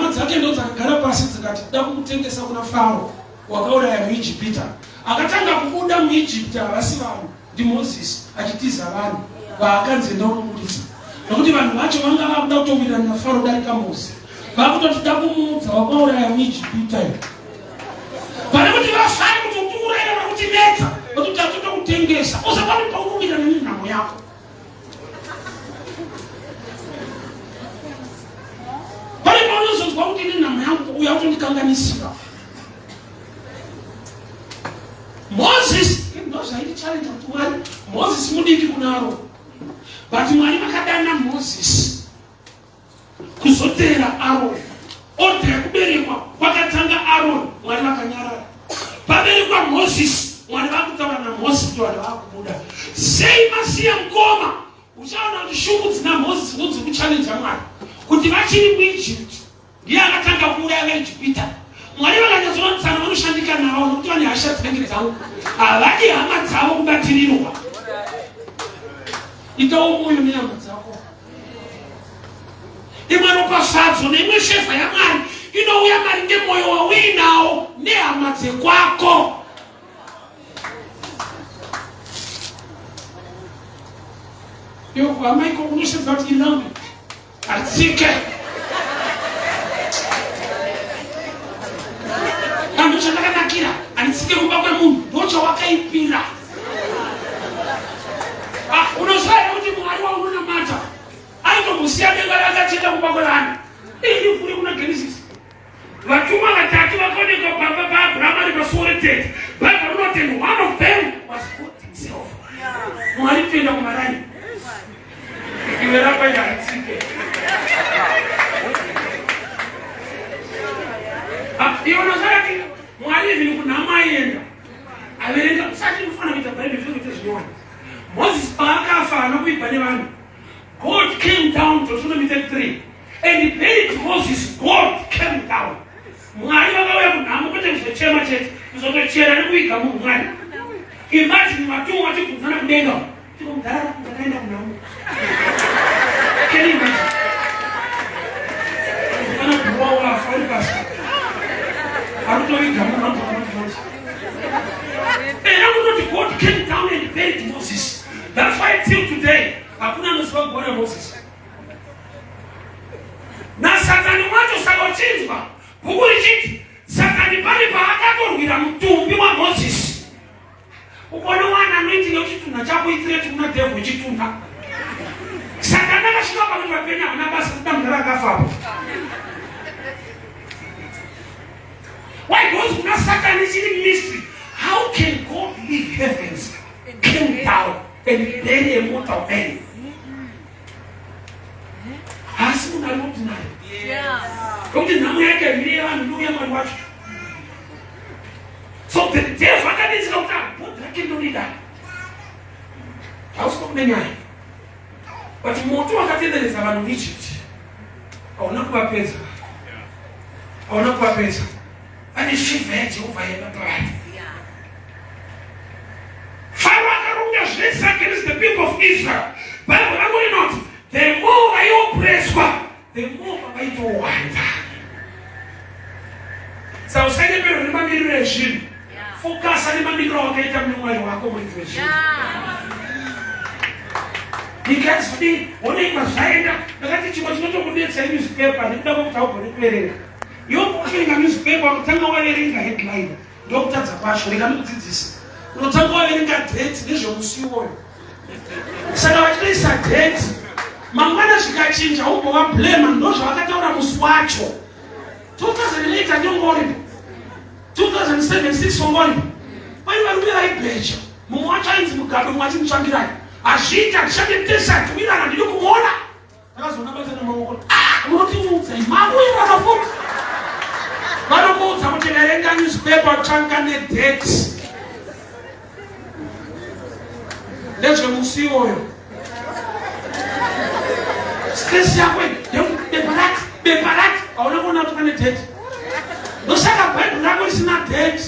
dzake ndo dzakagara pasi dzikati da kumutengesa kuna Farao wakauraya muIjipita. Akatanga kubuda muIjipita havasi vanhu, ndi Moses achitiza vanhu vaakanzi enda kumubudisa. Nokuti vanhu vacho vanga vakuda kutowirirana naFarao darika Mose. Vakutoti da kumuudza wakauraya muIjipita. Pane kuti vafare kuti utiurayira vakutinetsa kuti tatoda kutengesa. Usapane paunowirirana nenhamo yako. Pane paunozonzwa kuti nenhamo yangu uya kutondikanganisira. Moses ndozvaiti challenge kuti Mwari Moses mudiki kunaro. But Mwari vakadana Moses kuzotera Aaron. Order kuberekwa kwakatanga Aaron, Mwari vakanyarara. Paberekwa Moses, Mwari vakutaura naMoses kuti vanhu vakubuda. Sei masiya mukoma uchaona kuti shungu dzina Moses ndodzi kuchallenge Mwari kuti vachiri muEgypt ndiye akatanga kuuraya vaIjipita. Mwari vakanyatsoonetsana vanoshandika navo nokuti vane hasha dzinenge dzavo. Havadi hama dzavo kubatirirwa. Itawo moyo nenyama dzako. Imwe ropafadzo neimwe shevha yaMwari inouya maringe moyo wauinawo nehama dzekwako. Yo amaiko unoshevha kuti inamwe atsike. Ando chandakanakira anitsike kumba kwemunhu ndochawakaipira. Unoziva kuti Mwari waunonamata aitomusiya denga rakachenda kumba kwevanhu. Ini furi kuna Genesis. Vatumwa vatatu vakaonekwa pamba paAbhurahama ari pasuo retende. Bhaibheri rinoti one of them was God himself. Mwari toenda kumarani. Iwe rapa yaitsike. Unoziva kuti Mwari zviri kunhama aenda. Averenga usati mufana kuita Bhaibheri zvinoite zvinowani. Moses paakafa anokuibva nevanhu. God came down, Deuteronomy 33, and he buried Moses. God came down. Mwari vakauya kunhamo kwete kuzochema chete, kuzotochera nekuiga munhu Mwari. Imagine vatumwa vachibvunzana kudenga. Tikomudhara ndakaenda kunhamo. Can you imagine? Kana bhuwa wafa uri pasi. Akutoiga munhu anotokana Moses. And I would not God came down and buried Moses. That's why till today, hakuna anoziva kuona Moses. Na Satani wacho sakochinzwa. Bhuku richiti Satani pane paakatorwira mutumbi waMoses. Ukono wana anoitinga kuti tunha chako itireti kuna devil chitunha. Satani akasvika pakuti vapenyu havana basa kuda munhu akafapo. Why goes kuna Satani chiri mystery? How can God leave heavens, came down, and bury a mortal man? Asi munhu ari kuti naye. Kuti nhamo yake yamirira vanhu nouya Mwari wacho. So the devil akadetsera kuti bhodhi rake ndorida. Hausiko kune nyaya. But moto wakatenderedza vanhu muEgypt. Hauna kuvapedza. Hauna kuvapedza. Vane fivha yaJehovha yakaparara. Pharaoh akarunga zvese against the people of Israel. Bible ranoti the more vaioppresswa, the more vavaitowanda. Saka usaenderera nemamiriro ezvinhu. Fokasa nemamiriro wakaita mune Mwari wako muridzi wezvinhu. Ndikazodi onekwa zvaenda ndakati chimwe chinotokudetsera newspaper nekuda kwekuti haugone kuverenga. Iwo kuverenga newspaper wakutanga waverenga headline ndokutadza kwacho ndikanokudzidzisa unotanga waverenga date nezvemusi iwoyo. Saka vachitoisa date mangwana zvikachinja umbova blema ndozvavakataura musi wacho. 2008 anyongoripo, 2007 sisongoripo. Pai varume vaibhecha mumwe wacho ainzi Mugabe, mumwe achimutsvangirai azviti atichadetesa tumirana ndiri kumuona. Akazoona basa nemaoko unotiudza mamuiri vakafuka vanomuudza kuti verenga newspaper tsvanga nedate nezvemusi iwoyo. Stress yako bepa rati hauna kuona kuti pane date. Ndosaka bhaibheri rako risina date.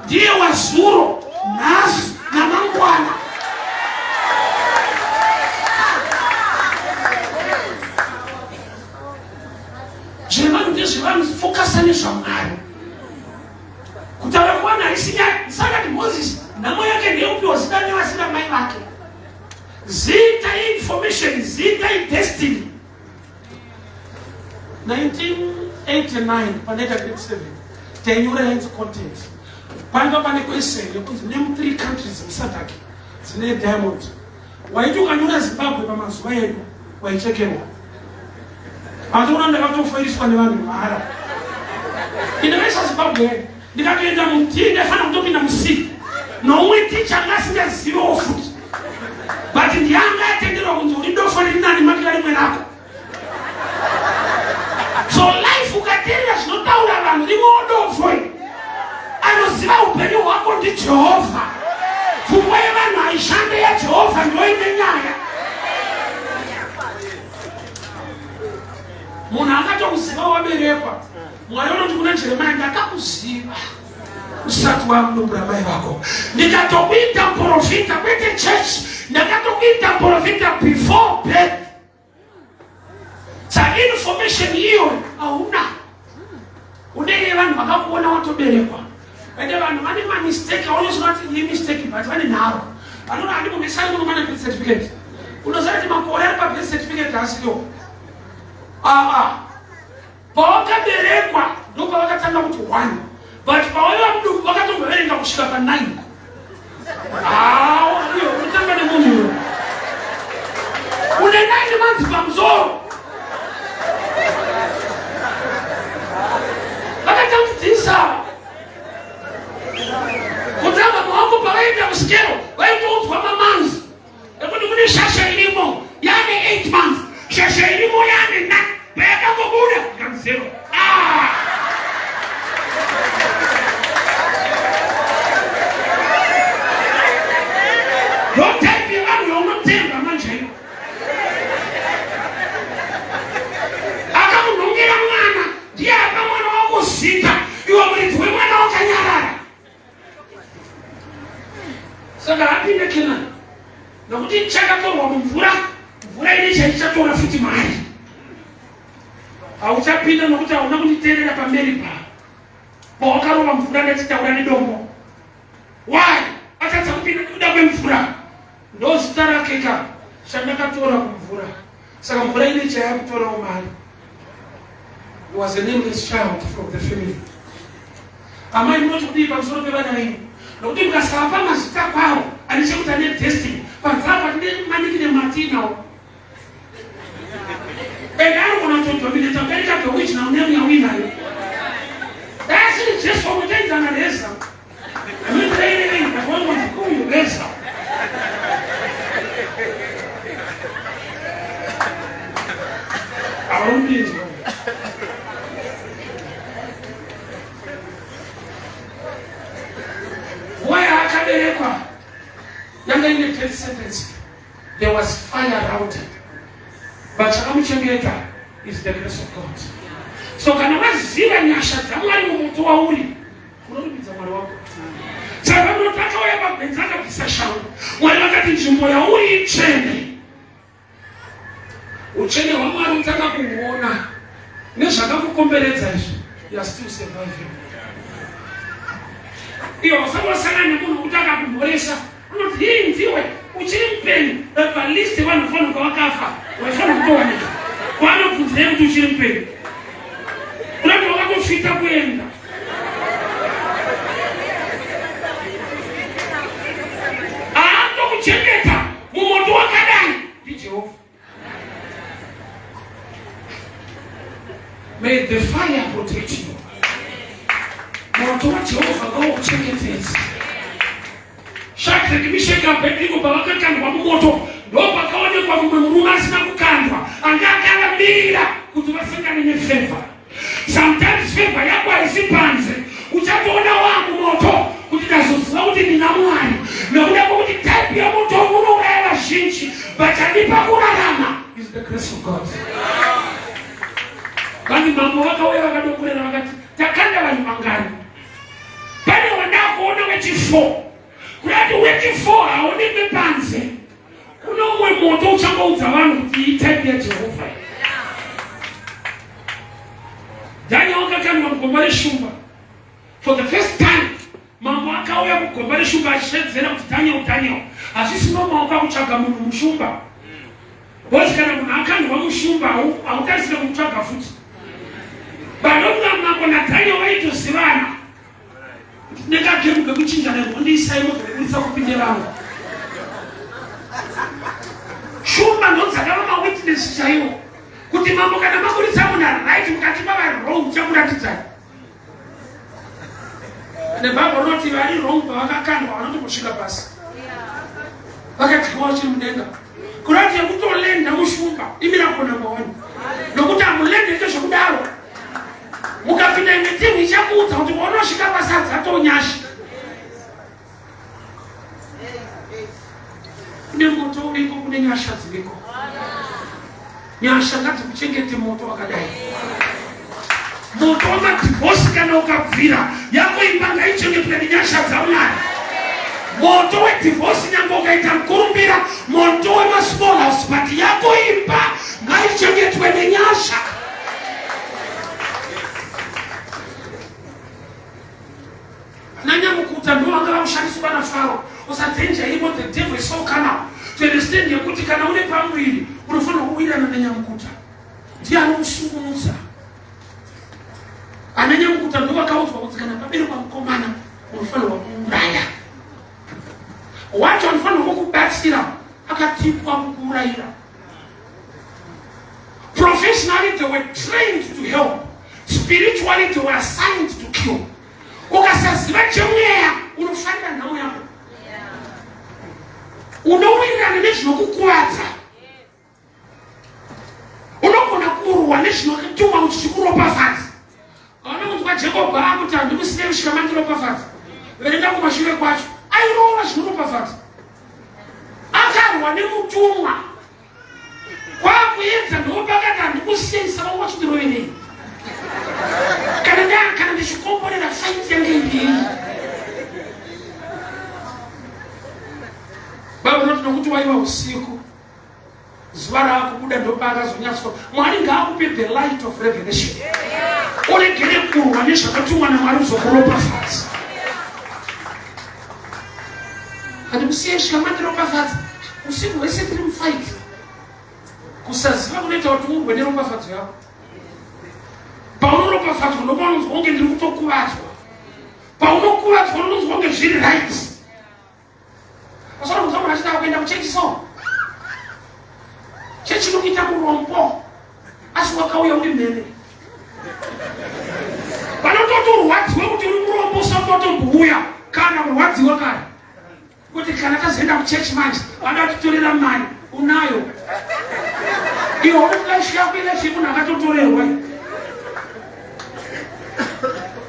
Ndiye wazuro, nhasi namangwana. Zvevanhu ndezvevanhu fokasa nezvaMwari. Kutaura kuwana isinya saka kuti Moses nhamo yake ndeupi wazidani vasina mai vake. Zita information, zita destiny. 1989 paneta grade 7 tainyora hands content. Panga pane question yokunzi name 3 countries musadhaki dzine diamond. Waiti ukanyora Zimbabwe pamazuva edu waichekerwa. Atoona ndakatofairiswa nevanhu mahara. Ndakaisa Zimbabwe ndikatoenda mutii ndafana kutopinda musiki noumwe ticha anga asingaziviwo futi. But ndiyanga atenderwa kunzi uri dofo riri nani makira rimwe rako. So life ukateerera zvinotaura vanhu rimwewo dofo anoziva upenyu hwako ndiJehovha. Pfungwa yevanhu haishande yaJehovha ndoine nyaya. Munhu akatokuziva waberekwa. Mwari unoti kuna Jeremia ndakakuziva usati wamudumbura mai vako. Ndikatokuita muprofita kwete church. Ndakatokuita muprofita before birth. Sa information hiyo hauna. Unenge vanhu vakakuona watoberekwa. Ende vanhu vane mistake, always not a mistake, but vane nharo. Vanhu vane mumesari munomana birth certificate. Unozara kuti makore ari pa birth certificate asiyo. Pawakaberekwa ndoko vakatanga kuti 1. But pawaiva muduku vakatomboverenga kusvika pa 9. Iyo unotanga nemunhu. Une 9 months pamusoro. Vakatambudzisa. Kutamba maoko pavaenda musikero vaitoudzwa mamanzi ekuti kune shasha irimo yane 8 months, shasha irimo yane 9. Payakambobuda kamzero. Don't tell me I'm not telling you, man. Akamunongera mwana ndiye akamwana wakuzita iwe muridzi wemwana wakanyarara. Saka apinde kina nokuti chakatorwa mumvura, mvura ine chaichatora futi Mwari. Hauchapinda nokuti hauna kunditeerera pamberi pa. Pawakarova mvura ndachitaura nedombo. Why? Akatsa kupinda kuda kwemvura. Ndozita rake ka chandakatora kumvura. Saka mvura ine chayakutora Mwari. He was a nameless child from the family. Amai munoti kudii pamusoro pevana venyu. Nokuti mukasapa mazita kwavo anechekuti ane destiny. Panzapa tine manikine matinawo. And I don't want to dominate America to which now name your winner. That's it, just for the days and the rest. I mean, I want to go you rest. I won't be it. Why are Kaberekwa? Younger in the 10th sentence, there was fire around him. But chakamuchengeta is the grace of God. So kana waziva nyasha dzamwari mumutu wauri unorumbidza Mwari wako. Saka unotaka uya pabvenzaka kubvisa shango. Mwari vakati nzvimbo yauri itsvene. Utsvene hwaMwari unotanga kuhuona nezvakakukomberedza izvi. You are still surviving. Iyo wasangosangana nemunhu kutanga kumhoresa. Unoti hii ndiwe uchiri mupenyu. At least vanhu vakafa. Wafana kutowanika. Kwano kunzira kuti uchiri mupenyu. Unati wakatosvika kuenda. may the fire protect you. Moto wa Jehova ngauchengeteze. Shadraka, Meshaki, Abednego pavakakandwa mumoto ndopakaonekwa mumwe murume asina kukandwa anga akaramira kuti vasangane nefevha. Sometimes favor yako haisi panze, uchatoona wangu moto kuti ndazoziva kuti ndina Mwari, nekuda kwekuti type ya moto unouraya vazhinji but hadipa kurarama is the grace of God. Kandi mambo vakauya vakadokorera vakati takanda vanhu vangani. Pane wandakuona wechi4 kuti wechi4 haonekwe panze. Kuno umwe moto uchangoudza vanhu kuti type ya Jehovah. Daniel akakandwa mugomba reshumba. For the first time, mambo akauya mugomba reshumba achishedzera kuti Daniel, asisi maoko akutsvaga munhu mushumba. Bosi kana munhu akandwa mushumba hautarisire kumutsvaga futi. Vanonga mambo naDaniel vaitozivana. Ndakagemuka kuchinjana ndisai mugorisa kupinde vanhu. Shumba ndodzakava mawitness chaiwo. Kuti mambo kana makuritsa munhu right mukati mava wrong chakuratidzai. Nebhabha rinoti vari wrong pavakakandwa vanotokusvika pasi. Vakadyiwa chiri mudenga. Kurati yekutolenda mushumba imiracle number 1. Nokuti hamulende ngezvekudaro. Mukapinda mitimu ichakuudza kuti unosvika pasadza tonyashi. Kune moto uriko, kune nyasha dziriko. Nyasha ngadzikuchengete moto wakadai. Moto wamadivorce kana ukabvira yako imba ngaichengetwe nenyasha dzaMwari. Moto wedivorce nyange ukaita mukurumbira, moto wemasmall house but yako imba ngaichengetwe nenyasha. Nanyamukuta ndo vanga vakushandiswa naFaro. Usatenja imo the devil is so carnal. To understand yekuti kana une pamuviri unofanira kuwirana nanyamukuta. Ndiye anomusungudza. Ananyamukuta ndo vakaudzwa kuti kana paberekwa mukomana unofanira kuuraya. Wacho anofanira kukubatsira akatipwa mukuurayira. Professionally they were trained to help. Spiritually they were assigned to kill. Ukasaziva chemweya unofanira nhau yako. Unowirana nezvinokukuwadza. Unogona kurwa nezvinokutuma kuti chikuropafadza. Anokuti kwaJacob akuti handikusiye kusvika mandiropafadza. Verenga kumashure kwacho airova zvinoropafadza. Akarwa nemutumwa. Kwakuedza ndopakati handikusiye saka wachindiroverei. Kana ndichikomborera fight yange imberi. Baba noti nokuti waiva usiku. Zuva rakubuda ndopakazonyatswa. Mwari ngaakupe the light of revelation. Uregere kurwa nezvakatumwa naMwari uzokuropafadza. Handikusiye kusvika mandiropafadza. Usiku hwese tiri mufight. Kusaziva kunoita kuti urwe neropafadzo yako. Paunoropafadzwa ndopaunonzwa kunge ndiri kutokuvadzwa. Paunokuvadzwa unonzwa kunge zviri right. Pasora munhu achida kuenda kuchechi so. Chechi inokuita kurombo. Asi wakauya uri mhene. Vanototi urwadziwe kuti uri murombo usati watombouya kana urwadziwe kare. Kuti kana tazoenda kuchechi manje vada kutitorera mari unayo. Iwe uri kulife yako ilife munhu akatotorerwa.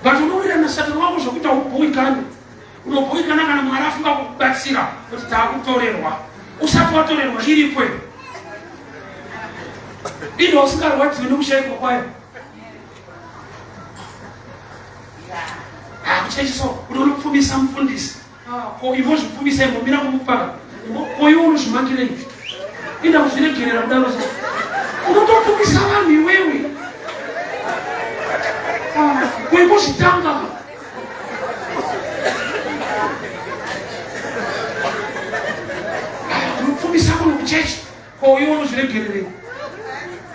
But unowira nasatani wako zvokuita ubhuikane. Unobhuikana kana Mwari afunga kukubatsira kuti taakutorerwa. Usati watorerwa iripo. Ino usingarwadziwi nekushaikwa kwayo. Kuchechi so uri kupfumisa mufundisi. Ko ivo zvipfumisa imbomira kumupaka. Ko ivo unozvimangirei. Inda kuzviregerera kudaro so. Unotopfumisa vanhu iwewe. Kwekuzvitanga. Unopfumisa munhu kuchechi. Ko ivo unozviregererei.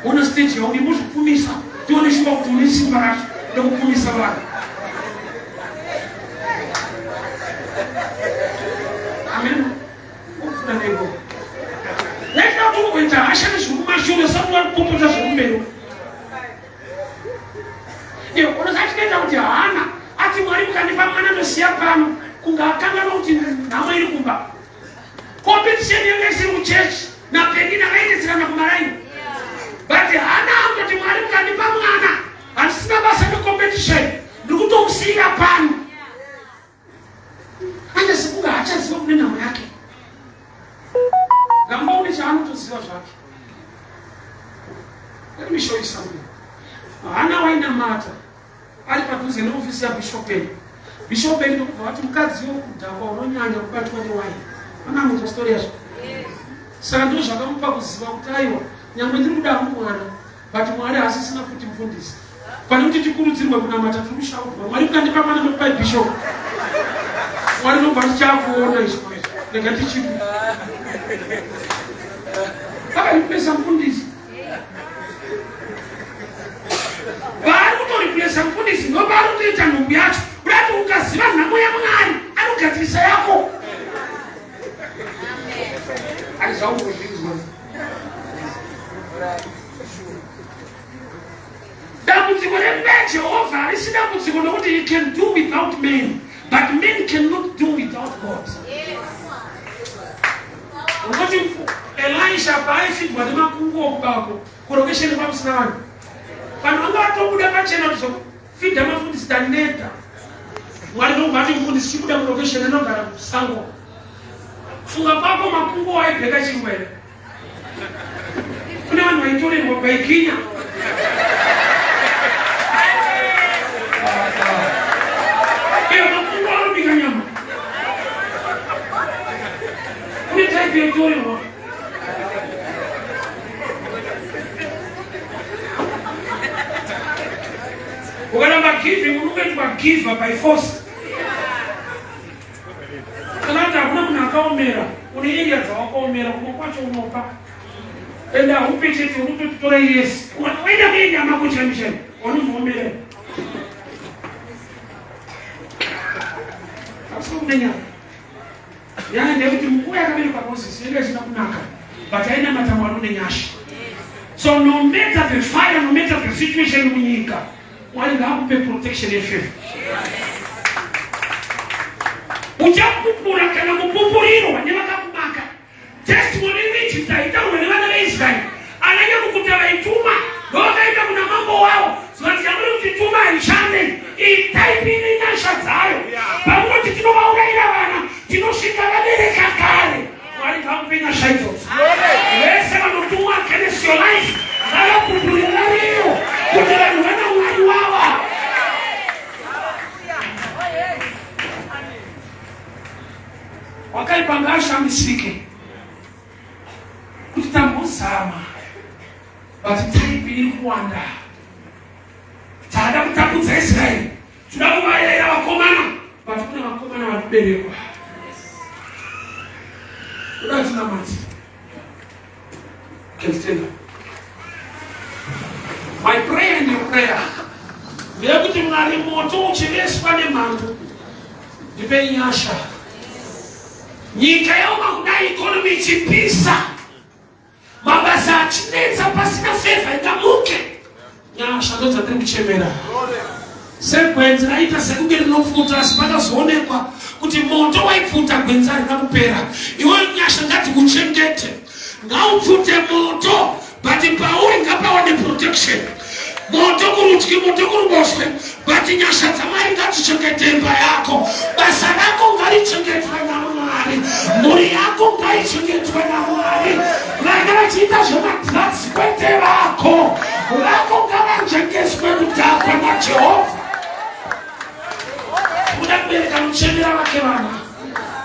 Una stage yao imozvipfumisa. Tione shuva kuti une simba racho rekupfumisa vanhu. Amen. Ufuna nego. Leka kuti uita hasha nezvikumashure sati wakupopota zvekumberi. kunga akanga kuti nama iri kumba competition yese mu church na pengine akaendesana kumaraini but hana kuti Mwari mukandipa mwana handisina basa competition ndikutomusira pano ande sikunga achaziva kune nhamo yake ngambaone chaanotoziva zvake. Let me show you something. Hana waina mata ari padhuze neofisi yaBishopeni. Bishopeni ndokubva vati mukadzi wokudhakwa unonyanya kubatwa newaini. Ana muto story yacho. Saka ndo zvakamupa kuziva kuti aiwa nyangwe ndiri kuda mwana but Mwari asisina kuti mufundisi. Pane kuti tikurudzirwe kunamata tiri kushaurwa. Mwari mukandipa mwana nokupai bishop. Mwari nobva tichakuona izvo. Rega tichiku. Akariplesa mufundisi. Vari kutoriplesa mufundisi ndovari kutoita nhumbi yacho. Urati ukaziva nhamo yaMwari anogadzirisa yako. Aizvaungozvinzwa. Dambudziko reJehovha harisi dambudziko nokuti he can do without men, but men cannot do without God. Unoti Elisha paaifidwa nemakungu okubako kurokesheni pamusina vanhu. Vanhu vanga vatobuda pachena kuzofidha mafundisi daneta. Mwari nobva ati mufundisi chikuda kurokesheni anogara musango. Funga kwako makungu waibheka chingwere. Kune vanhu vaitorerwa baikinya. Iyo makungu anobika nyama. Kune type yaitorerwa. Ukaramba giving unokuitwa giver by force. Kana hakuna munhu akaomera, une area dzawakaomera kumwe kwacho unopa. Enda hupecheti unototora yesi. Ukaenda kunyama kuchemisheni, unomuomera. Asi umenya. Yaende kuti munguva yakaberekwa Moses yanga isina kunaka, but haina matambo nenyasha. So no matter the fire, no matter the situation munyika, Mwari ngaakupe protection yefe. Uchakupura kana kupupuriro nevakakumaka. Testimony which taita wene vana veIsraeri. Ananya kukuta vaituma ndokaita kuna mambo wavo. Zvati yamuri kutituma ishande itaipini nyasha dzayo. Pamunoti tinovaurayira vana tinosvika vabereka kare. Mwari ngaakupe nyasha idzodzo. Vese vanotumwa against your life ngavakupurira riyo kuti vanhu vana Mwari wava. Wakaipanga ashamisike kuti tambozama but type iri kuwanda. Tada kutambudza Israeri, toda kuvaerera vakomana but kune vakomana vanoberekwa. Toda tinamati. Can stand up. My prayer and your prayer. Ndekuti Mwari moto uchiveswa nemhando ndipe nyasha. Nyika yamakudai economy ichipisa, mabasa achinetsa pasina favor ingamuke. Nyasha ndo dzatiri kuchemera. Segwenzi raita sekunge rinopfuta asi pakazoonekwa kuti moto waipfuta gwenzi harina kupera. Iwe nyasha ngadzikuchengete. Ngaupfute moto but pauri ngapawane protection. Moto kurudyi, moto kuruboshwe, but nyasha dzaMwari ngadzichengete imba yako. Basa rako ngarichengetwe naMwari. Mhuri yako ngaichengetwe naMwari. Vana vachiita zvemadrugs kwete vako ngavajengeswe kudhakwa naJehovha. Kuda kubereka muchemera vake vana.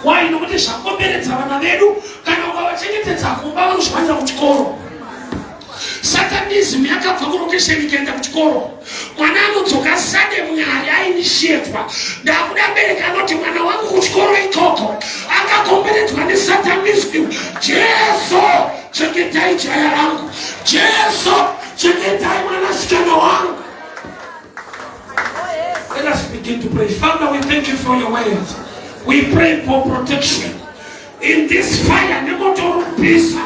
Why? Nokuti zvakomberedza vana vedu kana ukavachengetedza kumba vanozvanya kuchikoro. Satanism yakabva kurokesheni ikaenda kuchikoro. Mwana anodzoka sade Mwari ainitiatwa. Ndakuda bereka anoti mwana wangu kuchikoro ikoko akakomberedzwa nesatanism. Jesu chengetai jaya rangu. Jesu chengetai mwanasikana wangu. Let us begin to pray. Father, we thank you for your word. We pray for protection in this fire. Nemotorupisa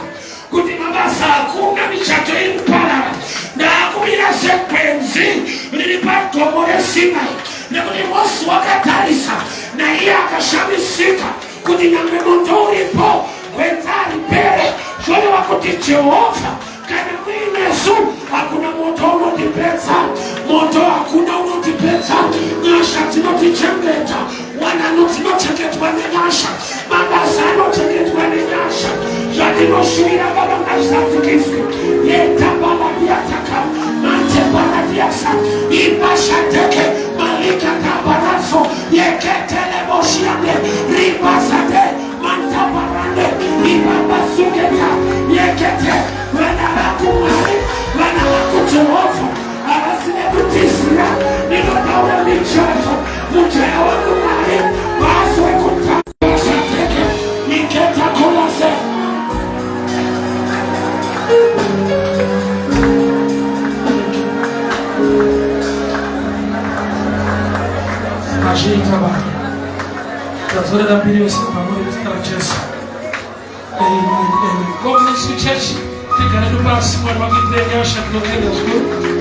kuti mabasa hakuna michato iri kuparara. Ndakumira sekwenzi riri pagomo reSinai nekuti Mose wakatarisa na iye akashamisika kuti nyambe moto uripo wenzari pere zvorewa kuti Jehovha kana muinesu hakuna moto unotipedza, moto hakuna unotipedza. Nyasha dzinotichengeta, wanano dzinochengetwa nenyasha, mabasa anochengetwa nenyasha. Zvandinoshuvira Baba ngazvisadzidziswe. Yeta Baba ndiataka mante paradiasa ibashateke malika tabaraso yeketele boshiande ribasade mantabarande ibabasuketa yekete wanakumari wanakutohofa abasine kutisira ninotaura michato mujaya wakumari baswe kutabashateke niketa kolase Agita Baba, trazore da Dio sia amore di stare Gesù. Amen. Come si church, ti canno passi per la vita di Asha, non è da